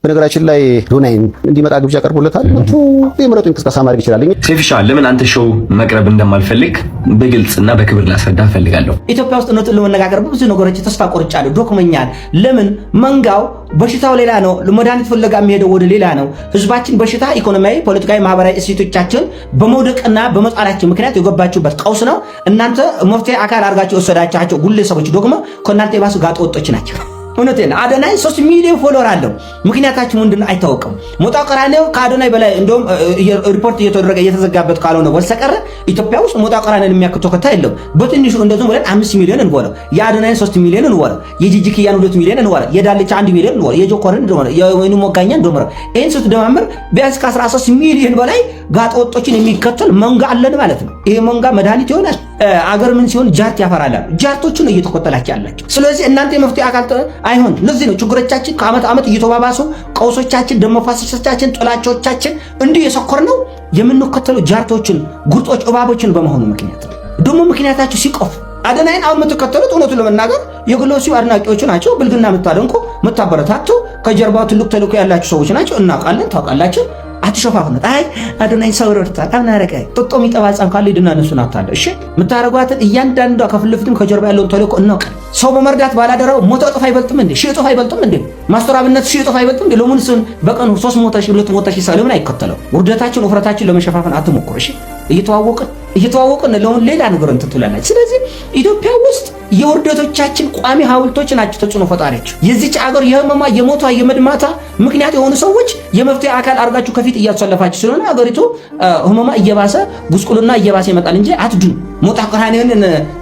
በነገራችን ላይ ዶናይን እንዲመጣ ግብዣ ቀርቦለታል። የምረጡኝ እንቅስቃሴ ማድረግ ይችላል። ሴፊሻ ለምን አንተ ሾው መቅረብ እንደማልፈልግ በግልጽና በክብር ላስረዳ ፈልጋለሁ። ኢትዮጵያ ውስጥ እውነቱን ለመነጋገር ብዙ ነገሮች ተስፋ ቆርጫለሁ፣ ዶክመኛል። ለምን መንጋው በሽታው ሌላ ነው፣ ለመድኃኒት ፍለጋ የሚሄደው ወደ ሌላ ነው። ህዝባችን በሽታ ኢኮኖሚያዊ፣ ፖለቲካዊ፣ ማህበራዊ እሴቶቻችን በመውደቅና በመጣላችን ምክንያት የገባችሁበት ቀውስ ነው። እናንተ መፍትሄ አካል አድርጋችሁ የወሰዳችኋቸው ግለሰቦች ደግሞ ከእናንተ የባሱ ጋጠ ወጦች ናቸው። እውነቴን አዶናይ 3 ሚሊዮን ፎሎወር አለው። ምክንያታችሁ ምንድነው አይታወቅም። ሞጣ ቀራኔው ከአዶናይ በላይ እንደውም ሪፖርት እየተደረገ እየተዘጋበት ካልሆነ በስተቀር ኢትዮጵያ ውስጥ ሞጣ ቀራኔን የሚያክል ተከታይ የለም። በትንሹ እንደዚህ ብለን 5 ሚሊዮን እንወለው፣ የአዶናይን 3 ሚሊዮን እንወለው፣ የጂጂኪያን 2 ሚሊዮን እንወለው፣ የዳልቻ 1 ሚሊዮን እንወለው፣ የጆኮርን እንወለው፣ የወይኑ ሞጋኛ እንደምረ ይሄን ስትደማምር ቢያንስ ከ13 ሚሊዮን በላይ ጋጠ ወጦችን የሚከተል መንጋ አለን ማለት ነው። ይሄ መንጋ መድኃኒት ይሆናል። አገር ምን ሲሆን ጃርት ያፈራል። ጃርቶቹን እየተቆጠላችሁ ያላችሁ። ስለዚህ እናንተ የመፍትሄ አካል አይሆን። ለዚህ ነው ችግሮቻችን ከአመት አመት እየተባባሱ ቀውሶቻችን፣ ደም መፋሰሶቻችን፣ ጥላቻዎቻችን እንዲህ የሰኮርነው የምንከተለው ጃርቶችን፣ ጉርጦች፣ እባቦችን በመሆኑ ምክንያት ነው። ደግሞ ምክንያታችሁ ሲቆፍ አዶናይን አሁን የምትከተሉት እውነቱን ለመናገር የግሎሲው አድናቂዎች ናቸው። ብልግና የምታደንቁ የምታበረታቱ ከጀርባው ትልቅ ተልዕኮ ያላችሁ ሰዎች ናቸው። እናውቃለን፣ ታውቃላችሁ። አትሸፋፍነት። አይ አዶናይ ሰው ረድቷል አናረቀ ጦጦ የሚጠባጻን ካለ ይድና እነሱን አታለ። እሺ የምታረጓትን እያንዳንዷ ከፊት ለፊትም ከጀርባ ያለውን ተልዕኮ እናውቃለን። ሰው በመርዳት ባላደራው ሞቶ እጥፍ አይበልጥም እንዴ? ሺህ እጥፍ አይበልጥም እንዴ? ማስተራብነት ሺህ እጥፍ አይበልጥም እንዴ? ለምን ስን በቀን 300 ሺህ 200 ሺህ ሰው ለምን አይከተለው? ውርደታችን ወፍረታችን ለመሸፋፈን አትሞክሩ። እሺ እየተዋወቅን ለምን ሌላ ነገር እንትን ትላላችሁ። ስለዚህ ኢትዮጵያ ውስጥ የውርደቶቻችን ቋሚ ሐውልቶች ናቸው ተጽዕኖ ፈጣሪዎች። የዚች አገር የህመማ የሞቷ የመድማታ ምክንያት የሆኑ ሰዎች የመፍትሄ አካል አድርጋችሁ ከፊት እያሰለፋችሁ ስለሆነ አገሪቱ ህመማ እየባሰ ጉስቁልና እየባሰ ይመጣል እንጂ አትድኑ። ሞጣ ቀራኔውን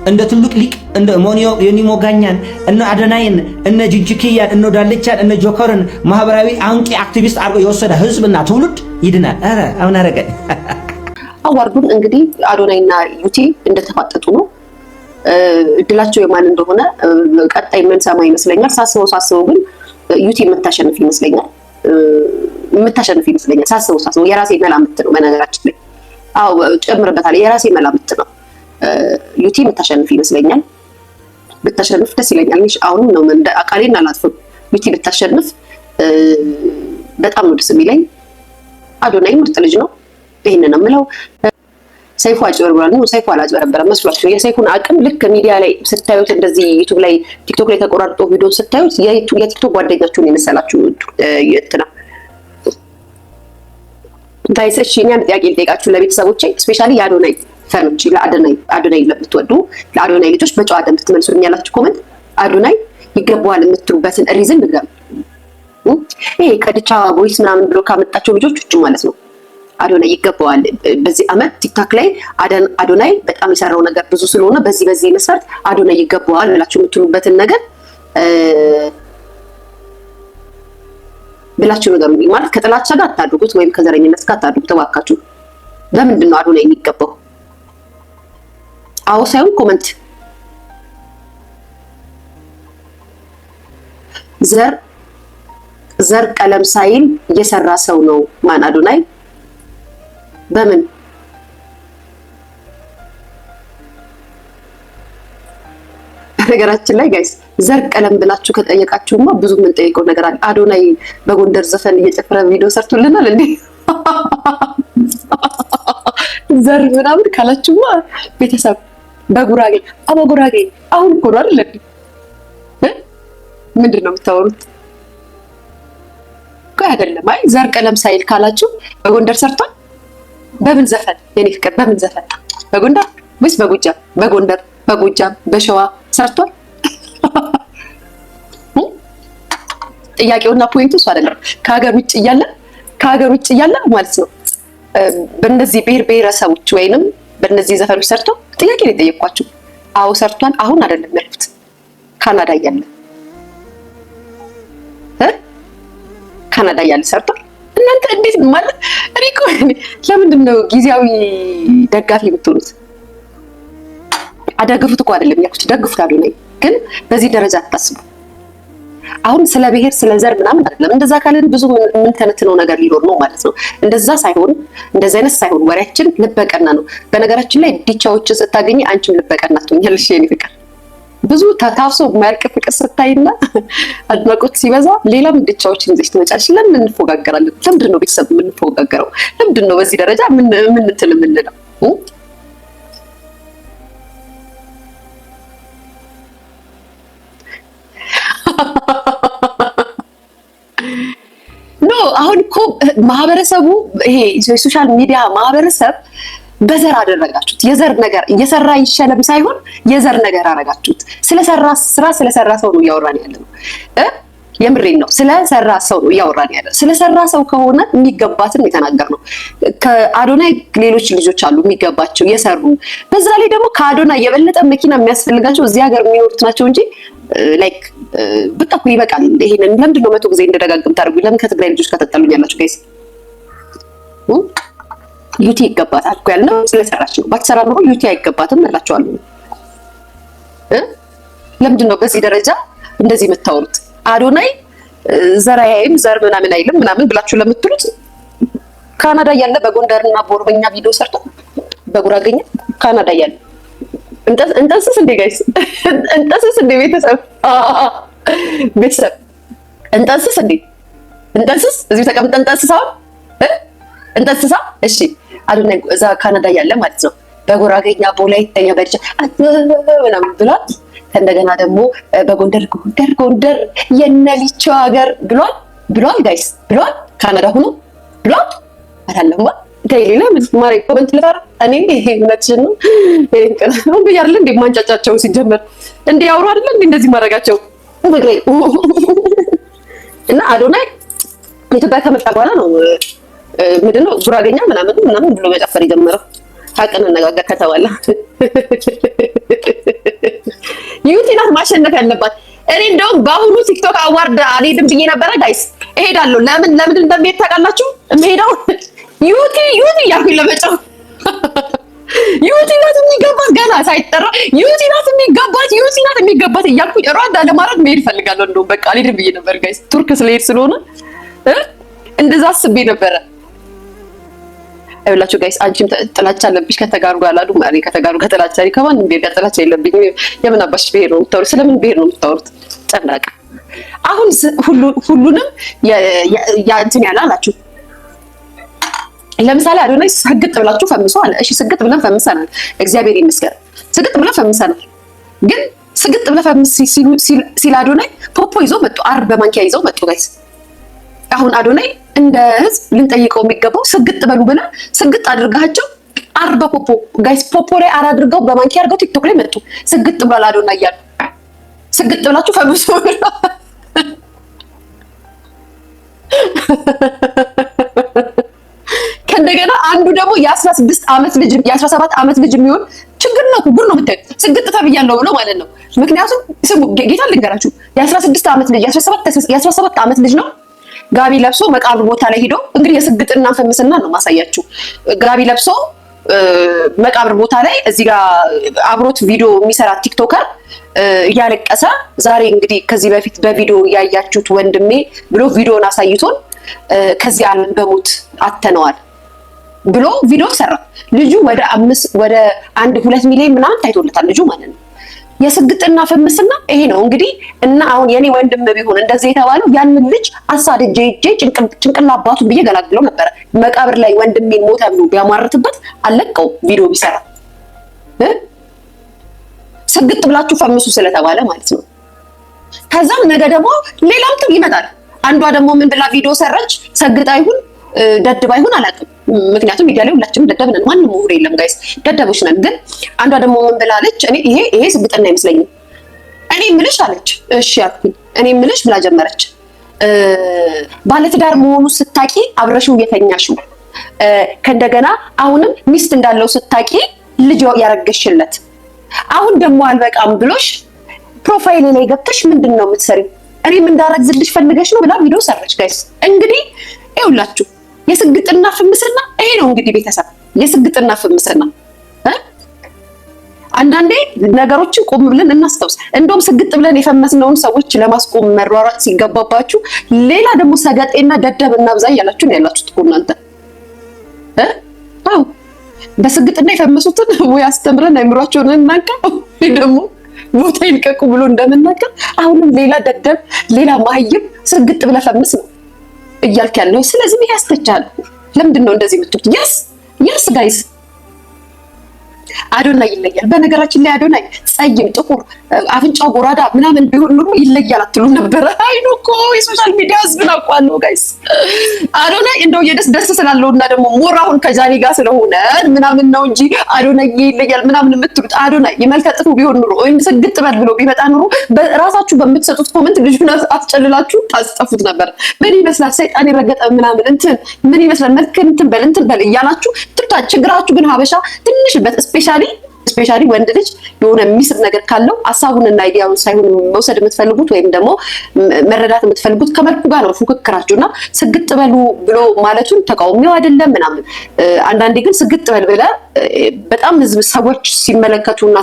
እንደ ትልቅ ሊቅ እንደ ሞኒዮ የኒሞጋኛን እነ አዶናይን እነ ጂጂኪያን እነ ዳልቻን እነ ጆከርን ማህበራዊ አንቂ አክቲቪስት አድርጎ የወሰደ ህዝብና ትውልድ ይድናል። ኧረ አሁን አረገ አዋርዱን እንግዲህ አዶናይና ዩቲ እንደተፋጠጡ ነው። እድላቸው የማን እንደሆነ ቀጣይ የምንሰማ ይመስለኛል። ሳስበው ግን ዩቲ የምታሸንፍ ይመስለኛል። ሳስበው የራሴ መላምት ነው። በነገራችን ላይ አዎ ጨምርበታል። የራሴ መላምት ነው። ዩቲ የምታሸንፍ ይመስለኛል። ብታሸንፍ ደስ ይለኛል። እሺ አሁን ነው እንደ አቃሌና አላጥፍም። ዩቲ ብታሸንፍ በጣም ነው ደስ የሚለኝ። አዶናይ ምርጥ ልጅ ነው። ይሄንን ነው የምለው። ሰይፉ አጭበርብሯል ነው። ሰይፉ አላጭበረበረም መስሏችሁ። የሰይፉን አቅም ልክ ሚዲያ ላይ ስታዩት እንደዚህ ዩቲዩብ ላይ ቲክቶክ ላይ ተቆራርጦ ቪዲዮ ስታዩት የቲክቶክ ጓደኛችሁን የመሰላችሁ እንትና ጋይስ። እሺ እኛም ጥያቄ ልጠይቃችሁ ለቤተሰቦቼ ስፔሻሊ የአዶናይ ፈኖች አዶናይ ለምትወዱ ለአዶናይ ልጆች በጨዋ ደም ትመልሱልኝ ያላችሁ ኮሜንት አዶናይ ይገባዋል የምትሉበትን ሪዝን ንገሩ። ይሄ ከድቻ ቦይስ ምናምን ብሎ ካመጣቸው ልጆች ውጭ ማለት ነው። አዶናይ ይገባዋል። በዚህ አመት ቲክታክ ላይ አዶናይ በጣም የሰራው ነገር ብዙ ስለሆነ በዚህ መስፈርት አዶናይ ይገባዋል ብላችሁ የምትሉበትን ነገር ብላችሁ ነገር ማለት ከጥላቻ ጋር አታድርጉት፣ ወይም ከዘረኝነት ጋር አታድርጉት ተባካችሁ። በምንድን ነው አዶናይ የሚገባው? አዎ ሳይሆን ኮመንት ዘር ቀለም ሳይል እየሰራ ሰው ነው ማን አዶናይ በምን ነገራችን ላይ ጋይስ ዘር ቀለም ብላችሁ ከጠየቃችሁማ ብዙ ምን ጠይቀው ነገር አለ። አዶናይ በጎንደር ዘፈን እየጨፈረ ቪዲዮ ሰርቶልናል እንዴ? ዘር ምናምን ካላችሁማ ቤተሰብ በጉራጌ አሁን እኮ ነው አይደል? ምንድን ነው የምታወሩት? ቆይ አይደለም። አይ ዘር ቀለም ሳይል ካላችሁ በጎንደር ሰርቷል። በምን ዘፈን የኔ ፍቅር? በምን ዘፈን? በጎንደር ወይስ በጎጃም? በጎንደር፣ በጎጃም፣ በሸዋ ሰርቷል። ጥያቄውና ፖይንቱ እሱ አይደለም። ከሀገር ውጭ እያለ ማለት ነው በእነዚህ ብሔረሰቦች ወይንም በእነዚህ ዘፈኖች ሰርቶ ጥያቄ ነው የጠየኳችሁ። አዎ ሰርቷል። አሁን አይደለም ያልኩት። ካናዳ እያለ ሰርቷል። እናንተ እንዴት ማለት ሪኮ ለምንድን ነው ጊዜያዊ ደጋፊ የምትሆኑት? አደግፉት እኮ አይደለም ያልኩት፣ ደግፉት አዶናይ ግን በዚህ ደረጃ አታስቡ። አሁን ስለ ብሔር ስለ ዘር ምናምን አይደለም። እንደዛ ካለን ብዙ ምን ተነትነው ነገር ሊኖር ነው ማለት ነው። እንደዛ አይነት ሳይሆን ወሬያችን ልበቀና ነው። በነገራችን ላይ ዲቻዎችን ስታገኝ አንቺም ልበቀና ትሆኛለሽ የኔ ፍቅር። ብዙ ታፍሶ የማያልቅ ፍቅር ስታይና አድናቆት ሲበዛ ሌላ ምድቻዎችን ይዘሽ ትመጫለሽ። ለምን እንፎጋገራለን? ለምንድን ነው ቤተሰብ የምንፎጋገረው? ለምንድን ነው በዚህ ደረጃ ምን የምንለው? ኖ አሁን እኮ ማህበረሰቡ ይሄ የሶሻል ሚዲያ ማህበረሰብ በዘር አደረጋችሁት። የዘር ነገር እየሰራ ይሸለም ሳይሆን የዘር ነገር አረጋችሁት። ስለሰራ ሰው ነው እያወራን ያለ ነው። የምሬን ነው። ስለሰራ ሰው ነው እያወራን ያለ። ስለሰራ ሰው ከሆነ የሚገባትን የተናገር ነው። ከአዶናይ ሌሎች ልጆች አሉ የሚገባቸው የሰሩ። በዛ ላይ ደግሞ ከአዶናይ የበለጠ መኪና የሚያስፈልጋቸው እዚህ ሀገር የሚኖሩት ናቸው እንጂ ላይክ በቃ እኮ ይበቃል። ይሄንን ለምንድን ነው 100 ጊዜ እንደደጋግም ታደርጉ? ለምን ከትግራይ ልጆች ከተጠሉኝ ያላችሁ ጋይስ? ዩቲ ይገባታል እኮ ያልነው ስለሰራች ነው። ባትሰራ ነው ዩቲ አይገባትም እላቸዋለሁ። ለምንድን ነው በዚህ ደረጃ እንደዚህ የምታወሩት? አዶናይ ዘር አይም ዘር ምናምን አይልም ምናምን ብላችሁ ለምትሉት ካናዳ ያለ በጎንደርና በኦሮምኛ ቪዲዮ ሰርቶ በጉራገኛ ካናዳ ያለ እንጠንስስ እንደ ጋይስ እንጠንስስ እንደ ቤተሰብ እንጠንስስ እንደ እንጠንስስ እዚህ ተቀምጠን እንጠንስሳው እንጠንስሳ። እሺ አዶናይ እዛ ካናዳ ያለ ማለት ነው በጉራገኛ በወላይተኛ በርቻ ምናምን ብሏት እንደገና ደግሞ በጎንደር ጎንደር የነሊቾ ሀገር ብሏል ጋይስ ብሏል። ካናዳ ሆኖ ብሏል አይደለም ዳይሊ ምን ማሪ ኮሜንት ልፈራ እኔ ይሄ እውነትሽን ነው ነው በያርለ እንደ ማንጫጫቸው ሲጀመር እንደ ያወሩ አይደል እንደ እንደዚህ ማድረጋቸው እና አዶናይ ኢትዮጵያ ከመጣ በኋላ ነው ምንድነው ጉራገኛ ምናምን ብሎ መጨፈር የጀመረው። ሀቅን እንነጋገር ከተባለ ዩቲ ናት ማሸነፍ ያለባት። እኔ እንደውም በአሁኑ ቲክቶክ አዋርድ አልሄድም ብዬ ነበረ ጋይስ። እሄዳለሁ። ለምን እንደምሄድ ታውቃላችሁ? የምሄደው ዩቲ እያልኩኝ ለመጫወት ዩቲ ናት የሚገባት ገና ሳይጠራ ዩቲ ናት የሚገባት እያልኩኝ ሯንዳ ለማድረግ መሄድ እፈልጋለሁ። እንደውም በቃ አልሄድም ብዬ ነበር ጋይስ። ቱርክ ስለሄድ ስለሆነ እንደዛ አስቤ ነበረ። አይውላችሁ ጋይስ አንቺም ጥላቻ አለብሽ ከተጋሩ ጋር አላሉ ማለት ከተጋሩ ጋር ጥላቻ ከማንም ብሄር ጋር ጥላቻ የለብኝም። የምን አባሽ ብሄር ነው የምታወሩት? ስለምን ብሄር ነው የምታወሩት? ጨናቃ አሁን ሁሉንም እንትን ያለ አላችሁ። ለምሳሌ አዶናይ ስግጥ ብላችሁ ፈምሶ አለ። እሺ ስግጥ ብለን ፈምሰናል፣ እግዚአብሔር ይመስገን ስግጥ ብለን ፈምሰናል። ግን ስግጥ ብለን ፈምስ ሲል አዶናይ ፖፖ ይዞ መጡ፣ አር በማንኪያ ይዘው መጡ ጋይስ። አሁን አዶናይ እንደ ህዝብ ልንጠይቀው የሚገባው ስግጥ በሉ ብለን ስግጥ አድርጋቸው አር በፖፖ ጋይስ ፖፖ ላይ አር አድርገው በማንኪያ አድርገው ቲክቶክ ላይ መጡ። ስግጥ ብሏል አዶናይ እያሉ ስግጥ ብላችሁ ፈምሶ ከእንደገና አንዱ ደግሞ የ16 ዓመት ልጅ የ17 ዓመት ልጅ የሚሆን ችግር ነው ጉድ ነው የምታዩት። ስግጥ ተብያለሁ ብሎ ማለት ነው። ምክንያቱም ስሙ ጌታ ልንገራችሁ የ16 ዓመት ልጅ የ17 ዓመት ልጅ ነው። ጋቢ ለብሶ መቃብር ቦታ ላይ ሄዶ እንግዲህ የስግጥና ፈምስና ነው ማሳያችሁ። ጋቢ ለብሶ መቃብር ቦታ ላይ እዚህ ጋር አብሮት ቪዲዮ የሚሰራ ቲክቶከር እያለቀሰ ዛሬ እንግዲህ ከዚህ በፊት በቪዲዮ ያያችሁት ወንድሜ ብሎ ቪዲዮን አሳይቶን ከዚህ ዓለም በሞት አተነዋል ብሎ ቪዲዮ ሰራ። ልጁ ወደ 1-2 ሚሊዮን ምናምን ታይቶለታል ልጁ ማለት ነው። የስግጥና ፈምስና ይሄ ነው እንግዲህ። እና አሁን የኔ ወንድም ቢሆን እንደዚህ የተባለው ያንን ልጅ አሳድጄ ጭንቅላ አባቱን ብዬ ገላግለው ነበረ። መቃብር ላይ ወንድሜን ሞተ ብሎ ቢያማርትበት አለቀው ቪዲዮ ቢሰራ ስግጥ ብላችሁ ፈምሱ ስለተባለ ማለት ነው። ከዛም ነገ ደግሞ ሌላም ጥብ ይመጣል። አንዷ ደግሞ ምን ብላ ቪዲዮ ሰራች? ሰግጣ ይሁን ደድባ ይሁን አላውቅም። ምክንያቱም ሚዲያ ላይ ሁላችንም ደደብ ነን፣ ማንም ምሁር የለም ጋይስ፣ ደደቦች ነን። ግን አንዷ ደግሞ ምን ብላለች? እኔ ይሄ ስግጥና አይመስለኝም እኔ ምልሽ አለች። እሺ አልኩኝ። እኔ ምልሽ ብላ ጀመረች። ባለትዳር መሆኑ ስታቂ አብረሽው የተኛሽው ከእንደገና አሁንም ሚስት እንዳለው ስታቂ ልጅ ያረገሽለት አሁን ደግሞ አልበቃም ብሎሽ ፕሮፋይል ላይ ገብተሽ ምንድነው የምትሰሪው? እኔም እንዳረግዝልሽ ፈልገሽ ነው ብላ ቪዲዮ ሰራች ጋይስ። እንግዲህ ይኸውላችሁ የስግጥና ፍምስና ይሄ ነው እንግዲህ ቤተሰብ፣ የስግጥና ፍምስና። አንዳንዴ ነገሮችን ቆም ብለን እናስታውስ። እንደውም ስግጥ ብለን የፈመስነውን ሰዎች ለማስቆም መሯሯጥ ሲገባባችሁ ሌላ ደግሞ ሰገጤና ደደብ እና ብዛ ያላችሁ ነው ያላችሁት እኮ እናንተ። በስግጥና የፈመሱትን ወይ አስተምረን አይምሯቸውን እናንቀው ወይ ደግሞ ቦታ ይልቀቁ ብሎ እንደምናገር አሁንም ሌላ ደደብ ሌላ ማህይም ስግጥ ብለህ ፈምስ ነው እያልክ ያለው። ስለዚህ ይሄ ያስተቻል። ለምንድን ነው እንደዚህ የምትሉት? የስ ጋይስ አዶናይ ይለያል። በነገራችን ላይ አዶናይ ጸይም፣ ጥቁር፣ አፍንጫው ጎራዳ ምናምን ቢሆን ኑሮ ይለያል አትሉ ነበር? አይኑ እኮ የሶሻል ሚዲያ ህዝብን አውቃለሁ ጋይስ። አዶናይ እንደው ደስ ስላለውና ደግሞ ሞራውን ከጃኒ ጋር ስለሆነ ምናምን ነው እንጂ አዶናይ ይለያል ምናምን የምትሉት። አዶናይ የመልከ ጥፉ ቢሆን ኑሮ ወይም ስግጥ በል ብሎ ቢመጣ ኑሮ በራሳችሁ በምትሰጡት ኮሜንት ልጁን አትጨልላችሁ ታስጠፉት ነበር። ምን ይመስላል ሰይጣን የረገጠ ምናምን እንትን ምን ይመስላል መልክ እንትን በል እያላችሁ ትብታ። ችግራችሁ ግን ሀበሻ ትንሽ ስፔሻሊ ወንድ ልጅ የሆነ የሚስብ ነገር ካለው ሐሳቡንና አይዲያውን ሳይሆን መውሰድ የምትፈልጉት ወይም ደግሞ መረዳት የምትፈልጉት ከመልኩ ጋር ነው ፉክክራችሁና ስግጥ በሉ ብሎ ማለቱን ተቃውሚው አይደለም ምናምን። አንዳንዴ ግን ስግጥ በል ብለህ በጣም ህዝብ ሰዎች ሲመለከቱና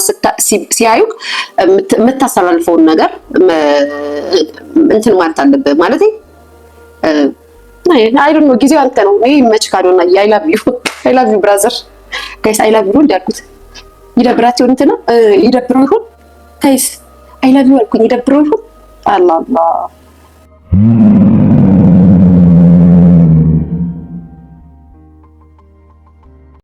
ሲያዩ የምታስተላልፈውን ነገር እንትን ማለት አለብህ ማለት አይ ዶንት ኖ። ጊዜው አንተ ነው። እኔ መችካዶና አይ ላቭ ዩ ብራዘር ጋይስ አይ ላቭ ዩ እንዳልኩት ይደብራት ይሆን እንትና ይደብረው ይሆን ጋይስ አይ ላቭ ዩ አልኩኝ። ይደብረው ይሆን አላህ